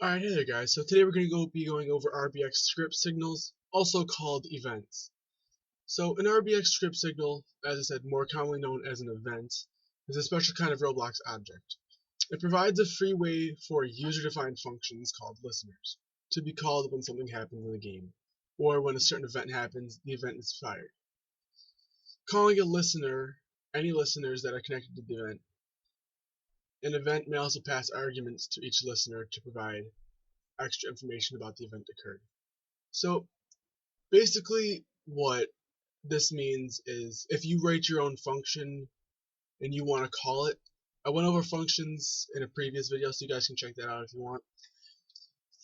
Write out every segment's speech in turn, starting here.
Alright, hey there guys. So today we're going to be going over RBX script signals, also called events. So an RBX script signal, as I said, more commonly known as an event, is a special kind of Roblox object. It provides a free way for user-defined functions called listeners to be called when something happens in the game, or when a certain event happens, the event is fired. Calling a listener, any listeners that are connected to the event, an event may also pass arguments to each listener to provide extra information about the event occurred. So basically what this means is if you write your own function and you want to call it, I went over functions in a previous video so you guys can check that out if you want.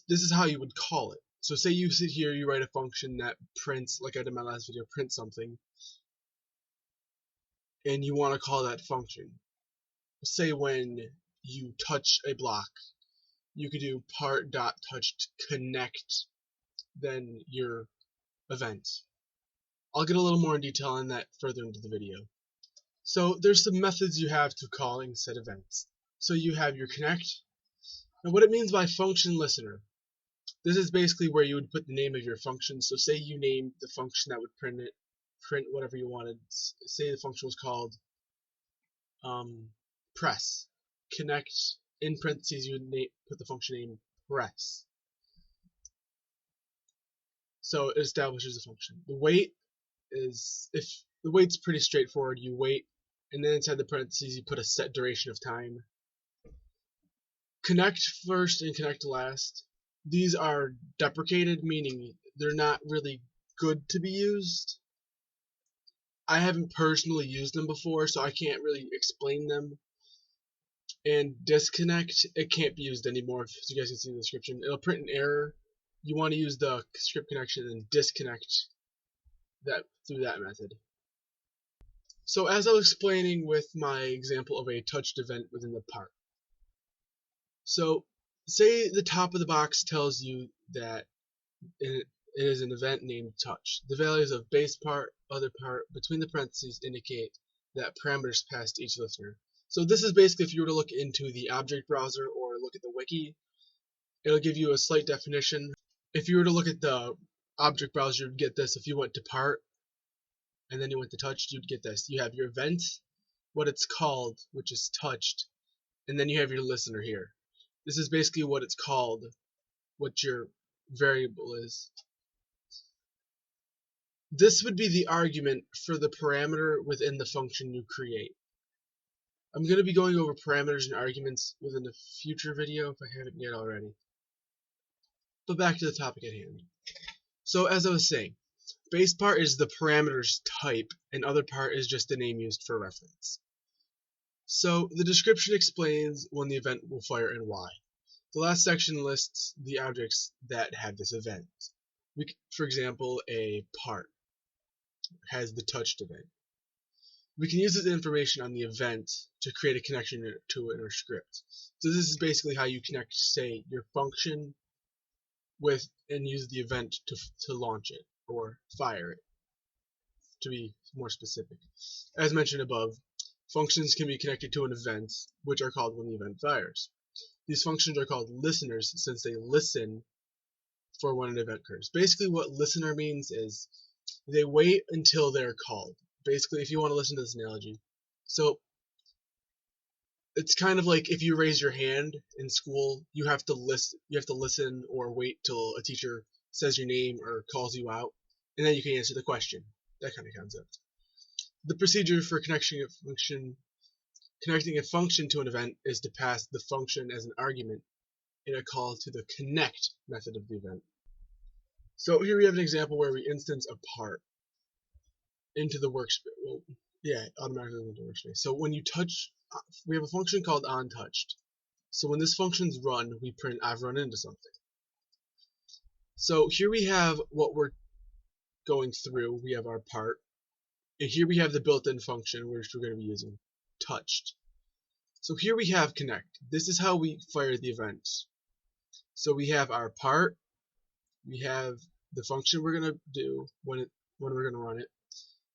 This is how you would call it. So say you sit here, you write a function that prints, like I did in my last video, print something, and you want to call that function. Say when you touch a block, you could do part.touched connect then your event. I'll get a little more in detail on that further into the video. So there's some methods you have to calling said events. So you have your connect, and what it means by function listener. This is basically where you would put the name of your function. So say you named the function that would print whatever you wanted. Say the function was called press. Connect, in parentheses you would put the function name press. So it establishes a function. The wait is, if the wait's pretty straightforward, you wait, and then inside the parentheses you put a set duration of time. Connect first and connect last. These are deprecated, meaning they're not really good to be used. I haven't personally used them before, so I can't really explain them. And disconnect, it can't be used anymore, as you guys can see in the description. It'll print an error. You want to use the script connection and disconnect that through that method. So as I was explaining with my example of a touched event within the part. So say the top of the box tells you that it is an event named touch. The values of base part, other part, between the parentheses indicate that parameters passed to each listener. So this is basically if you were to look into the object browser or look at the wiki, it'll give you a slight definition. If you were to look at the object browser, you'd get this. If you went to part and then you went to touched, you'd get this. You have your event, what it's called, which is touched, and then you have your listener here. This is basically what it's called, what your variable is. This would be the argument for the parameter within the function you create. I'm going to be going over parameters and arguments within a future video if I haven't yet already. But back to the topic at hand. So as I was saying, base part is the parameter's type, and other part is just the name used for reference. So the description explains when the event will fire and why. The last section lists the objects that have this event. For example, a part has the touched event. We can use this information on the event to create a connection to it in our script. So this is basically how you connect, say, your function with and use the event to launch it or fire it, to be more specific. As mentioned above, functions can be connected to an event, which are called when the event fires. These functions are called listeners since they listen for when an event occurs. Basically what listener means is they wait until they're called. Basically, if you want to listen to this analogy. So it's kind of like if you raise your hand in school, you have to listen or wait till a teacher says your name or calls you out, and then you can answer the question. That kind of concept. The procedure for connecting a function to an event is to pass the function as an argument in a call to the connect method of the event. So here we have an example where we instance a part into the workspace. Well, yeah, automatically into the workspace. So when you touch, we have a function called onTouched. So when this function's run, we print I've run into something. So here we have what we're going through. We have our part, and here we have the built-in function which we're going to be using, touched. So here we have connect. This is how we fire the events. So we have our part, we have the function we're going to do when we're going to run it.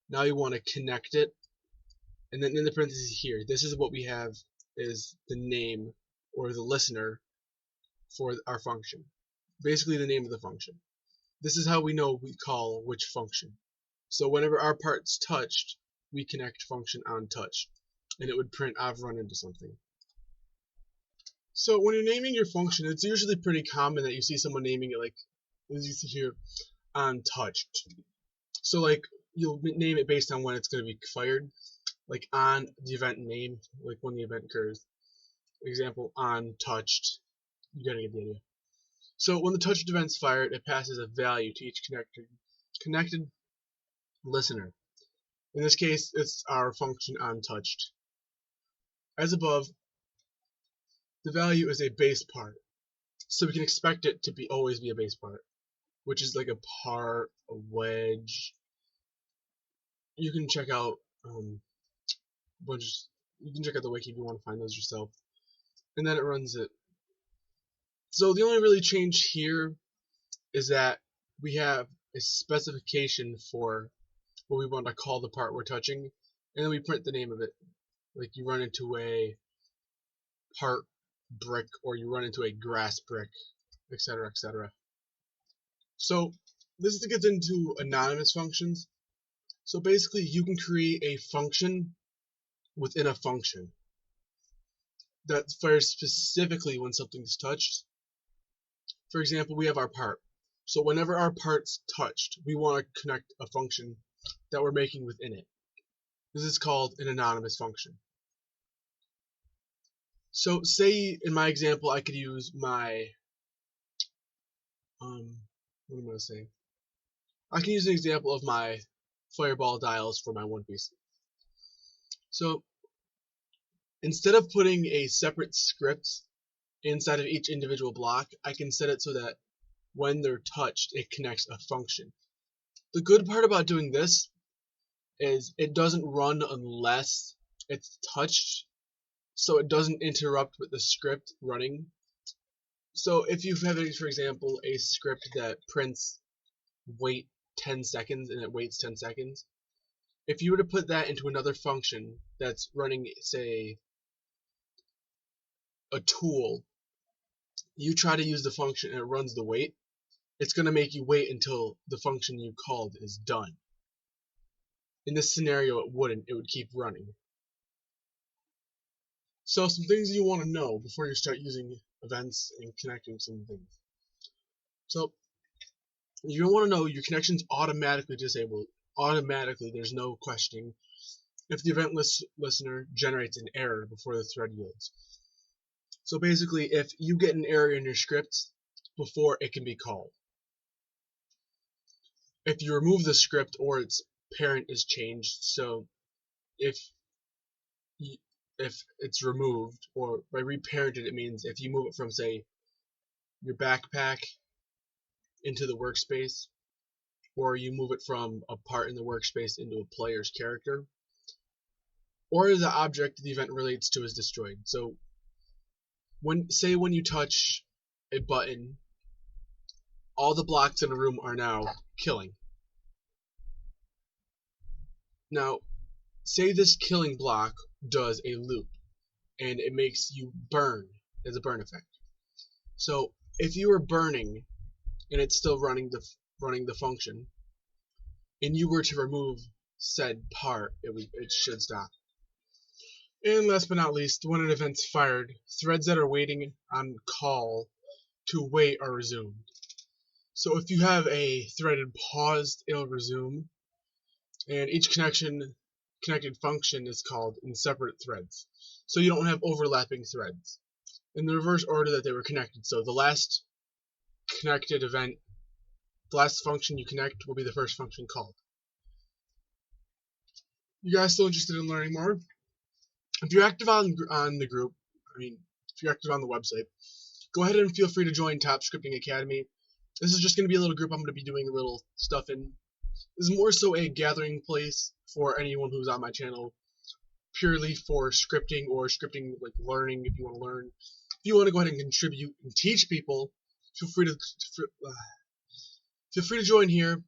Now you want to connect it, and then in the parentheses here, this is what we have is the name or the listener for our function. Basically the name of the function. This is how we know we call which function. So whenever our part's touched, we connect function on touch, and it would print I've run into something. So when you're naming your function, it's usually pretty common that you see someone naming it like, as you see here, on touched. So like you'll name it based on when it's going to be fired, like on the event name, like when the event occurs. Example, on touched. You gotta get the idea. So when the touched event's fired, it passes a value to each connected listener. In this case, it's our function onTouched. As above, the value is a base part, so we can expect it to always be a base part, which is like a part, a wedge. You can check out you can check out the wiki if you want to find those yourself, and then it runs it. So the only really change here is that we have a specification for what we want to call the part we're touching, and then we print the name of it. Like you run into a part brick, or you run into a grass brick, etc., etc. So this gets into anonymous functions. So basically you can create a function within a function that fires specifically when something's touched. For example, we have our part. So whenever our part's touched, we want to connect a function that we're making within it. This is called an anonymous function. So say in my example I could use my what am I going to say? I can use an example of my fireball dials for my One Piece. So instead of putting a separate script inside of each individual block, I can set it so that when they're touched, it connects a function. The good part about doing this is it doesn't run unless it's touched, so it doesn't interrupt with the script running. So if you have, for example, a script that prints wait 10 seconds and it waits 10 seconds, if you were to put that into another function that's running, say, a tool, you try to use the function and it runs the wait, it's going to make you wait until the function you called is done. In this scenario, it wouldn't. It would keep running. So some things you want to know before you start using events and connecting some things. So you want to know your connection's automatically disabled. Automatically, there's no questioning if the event listener generates an error before the thread yields. So basically, if you get an error in your script before it can be called, if you remove the script or its parent is changed, so if it's removed, or by reparented it means if you move it from, say, your backpack into the workspace, or you move it from a part in the workspace into a player's character, or the object the event relates to is destroyed. So when you touch a button, all the blocks in a room are now killing. Now, say this killing block does a loop, and it makes you burn as a burn effect. So if you were burning and it's still running the function, and you were to remove said part, it should stop. And last but not least, when an event's fired, threads that are waiting on call to wait are resumed. So if you have a threaded paused, it'll resume, and each connected function is called in separate threads, so you don't have overlapping threads in the reverse order that they were connected. So the last connected event, the last function you connect will be the first function called. You guys still interested in learning more? If you're active on the group, if you're active on the website, go ahead and feel free to join Top Scripting Academy. This is just going to be a little group I'm going to be doing a little stuff in. This is more so a gathering place for anyone who's on my channel, purely for scripting or scripting like learning. If you want to learn, if you want to go ahead and contribute and teach people, feel free to join here.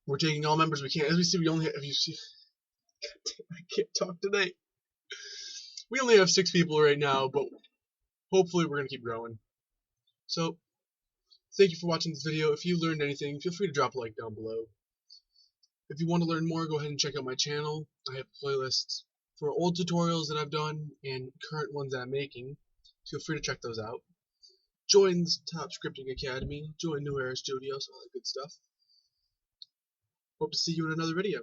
We're taking all members we can. As we see, we only have, I can't talk today. We only have 6 people right now, but hopefully we're gonna keep growing. So, thank you for watching this video. If you learned anything, feel free to drop a like down below. If you want to learn more, go ahead and check out my channel. I have playlists for old tutorials that I've done and current ones that I'm making. Feel free to check those out. Join the Top Scripting Academy, join New Era Studios, all that good stuff. Hope to see you in another video.